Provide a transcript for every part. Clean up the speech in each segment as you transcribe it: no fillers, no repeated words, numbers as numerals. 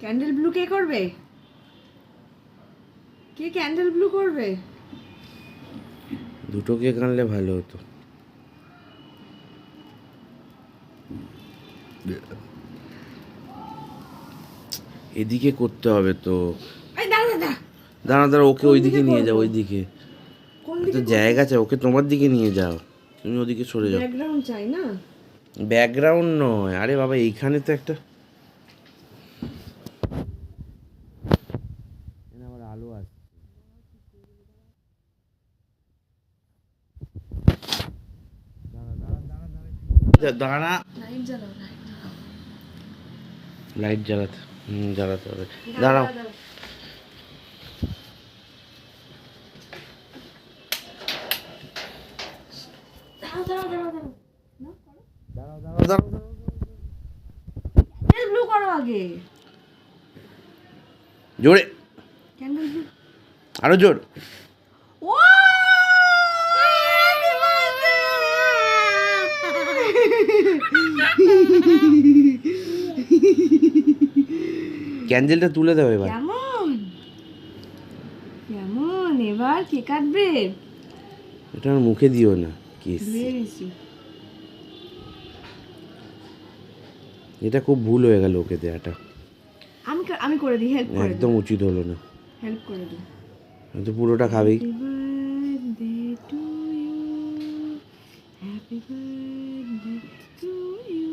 Candle blue কে করবে? কে candle blue করবে? দুটো কেক আনলে ভালো হতো। এদিকে করতে হবে তো। এই দাঁড়া দাঁড়া দাঁড়া দাঁড়া, ওকে কোন ওইদিকে দিকে নিয়ে যাও, করবো? ওইদিকে কোন এত দিকে জায়গা আছে, ওকে তোমার দিকে নিয়ে যাও, তুমি ওদিকে সরে যাও। ব্যাকগ্রাউন্ড চাই না? ব্যাকগ্রাউন্ড নয়, আরে বাবা এইখানে তো একটা আবার আলো আছে। দাঁড়া, লাইট জ্বালাও, লাইট জ্বালাতে জ্বালাতে হবে। দাঁড়াও, ক্যান্ডেল ব্লু করো আগে। জোরে, ক্যান্ডেল ব্লু। আরো জোর। ও ক্যান্ডেলটা তুলে দাও এবার। কেমন কেমন এবার কে কাটবে? এটা আমার মুখে দিও না, কিস। ধুয়ে গেছি। এটা খুব ভুল হয়ে গেল ওকে দেয়াটা। আমি করে দিই, হেল্প করে একদম উচিত হলো না। হেল্প করে দিই। তো পুরোটা খাবেই। Happy birthday to you, happy birthday to you,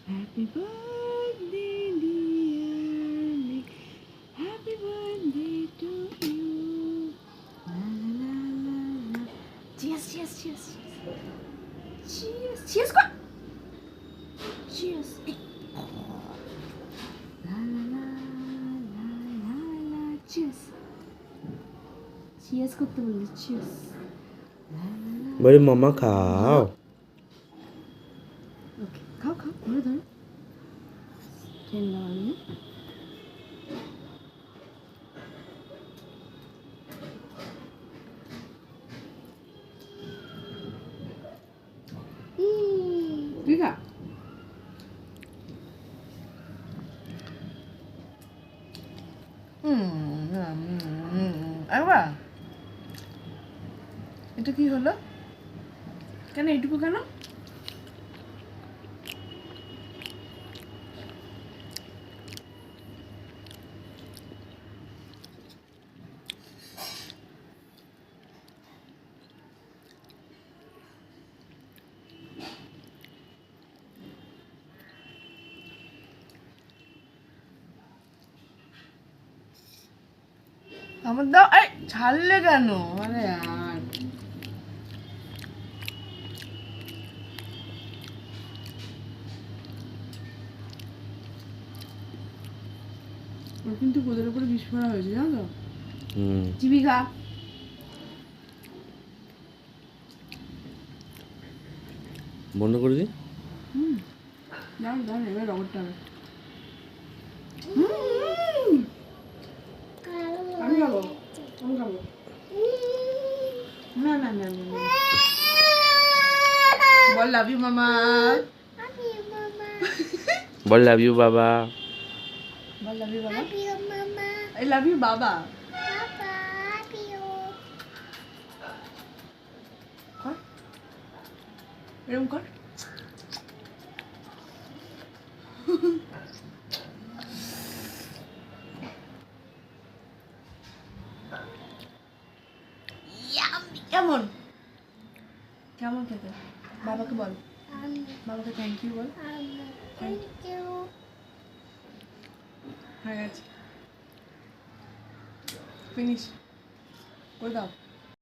happy birthday dear Nick, happy birthday to you. লা লা লা লা। Cheers cheers cheers cheers cheers কর। চিয়ার্স। লা লা লা লা লা লা চিয়ার্স। চিয়ার্স করতে বললি, চিয়ার্স। বলে মামা খাও। ওকে খাও খাও, ধরে ধরে ট্রেন লাগাবি। তুই খা। আবার এটা কি হলো? কেন এইটুকু কেন? আমার দাও। এই ছাড়লে কেন? আরে আর ওর কিন্তু কোদের উপরে বিষ ফোড়া হয়েছে, জানো তো? চিবি খা। বন্ধ করে দিই। দাঁড়ান দাঁড়ান, এবার রবটটা হবে। আমি খাবো, আমি খাবো। না না না না না। বল লাভ ইউ মামা। বল লাভ ইউ বাবা। বল লাভ ইউ বাবা। আই লাভ ইউ বাবা। কর, এরকম কর। কেমন কেমন খেতে? বাবাকে বল, বাবাকে থ্যাংক ইউ বল। Thank you. হয়ে গেছে, ফিনিশ করে দাও।